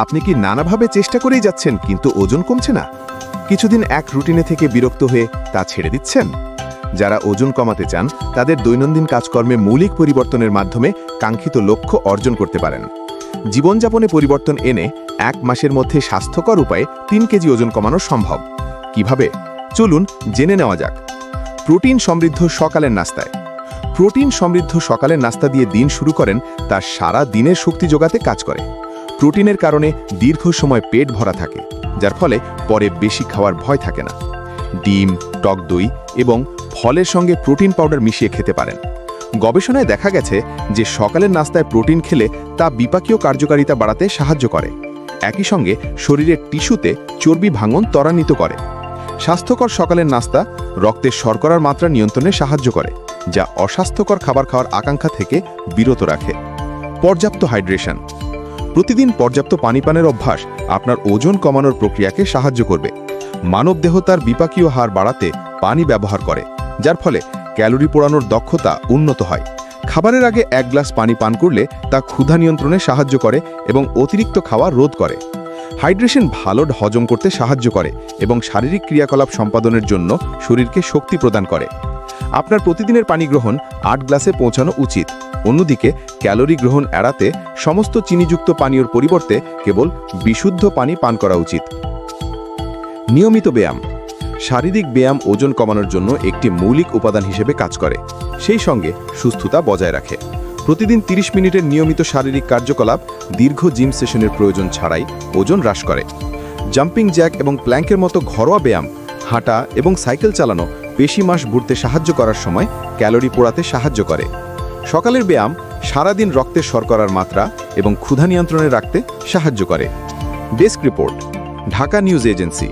আপনি কি নানাভাবে চেষ্টা করেই যাচ্ছেন কিন্তু ওজন কমছে না? কিছুদিন এক রুটিনে থেকে বিরক্ত হয়ে তা ছেড়ে দিচ্ছেন? যারা ওজন কমাতে চান তাদের দৈনন্দিন কাজকর্মে মৌলিক পরিবর্তনের মাধ্যমে কাঙ্ক্ষিত লক্ষ্য অর্জন করতে পারেন। জীবনযাপনে পরিবর্তন এনে 1 মাসের মধ্যে স্বাস্থ্যকর উপায়ে 3 কেজি ওজন কমানো সম্ভব। কিভাবে? চলুন জেনে নেওয়া যাক। প্রোটিন সমৃদ্ধ সকালের নাস্তায়। প্রোটিন সমৃদ্ধ সকালের নাস্তা দিয়ে দিন শুরু করেন, তা সারা দিনের শক্তি যোগাতে কাজ করে। প্রোটিনের কারণে দীর্ঘ সময় পেট ভরা থাকে, যার ফলে পরে বেশি খাওয়ার ভয় থাকে না। ডিম, টক দই এবং ফলের সঙ্গে প্রোটিন পাউডার মিশিয়ে খেতে পারেন। গবেষণায় দেখা গেছে যে সকালের নাস্তায় প্রোটিন খেলে তা বিপাকীয় কার্যকারিতা বাড়াতে সাহায্য করে। একই সঙ্গে শরীরের টিস্যুতে চর্বি ভাঙন ত্বরান্বিত করে। স্বাস্থ্যকর সকালের নাস্তা রক্তের শর্করার মাত্রা নিয়ন্ত্রণে সাহায্য করে, যা অস্বাস্থ্যকর খাবার খাওয়ার আকাঙ্ক্ষা থেকে বিরত রাখে। পর্যাপ্ত হাইড্রেশন। প্রতিদিন পর্যাপ্ত পানি পানের অভ্যাস আপনার ওজন কমানোর প্রক্রিয়াকে সাহায্য করবে। মানবদেহ তার বিপাকীয় হার বাড়াতে পানি ব্যবহার করে, যার ফলে ক্যালোরি পোড়ানোর দক্ষতা উন্নত হয়। খাবারের আগে 1 গ্লাস পানি পান করলে তা ক্ষুধা নিয়ন্ত্রণে সাহায্য করে এবং অতিরিক্ত খাওয়া রোধ করে। হাইড্রেশন ভালো হজম করতে সাহায্য করে এবং শারীরিক ক্রিয়াকলাপ সম্পাদনের জন্য শরীরকে শক্তি প্রদান করে। আপনার প্রতিদিনের পানি গ্রহণ 8 গ্লাসে পৌঁছানো উচিত। অন্যদিকে ক্যালোরি গ্রহণ এড়াতে সমস্ত চিনিযুক্ত পানীয়র পরিবর্তে কেবল বিশুদ্ধ পানি পান করা উচিত। নিয়মিত ব্যায়াম। শারীরিক ব্যায়াম ওজন কমানোর জন্য একটি মৌলিক উপাদান হিসেবে কাজ করে, সেই সঙ্গে সুস্থতা বজায় রাখে। প্রতিদিন 30 মিনিটের নিয়মিত শারীরিক কার্যকলাপ দীর্ঘ জিম সেশনের প্রয়োজন ছাড়াই ওজন হ্রাস করে। জাম্পিং জ্যাক এবং প্ল্যাঙ্কের মতো ঘরোয়া ব্যায়াম, হাঁটা এবং সাইকেল চালানো পেশি মাস বুড়তে সাহায্য করার সময় ক্যালোরি পোড়াতে সাহায্য করে। সকালের ব্যায়াম সারাদিন রক্তের শর্করার মাত্রা এবং ক্ষুধা নিয়ন্ত্রণে রাখতে সাহায্য করে। Desk report, Dhaka news agency.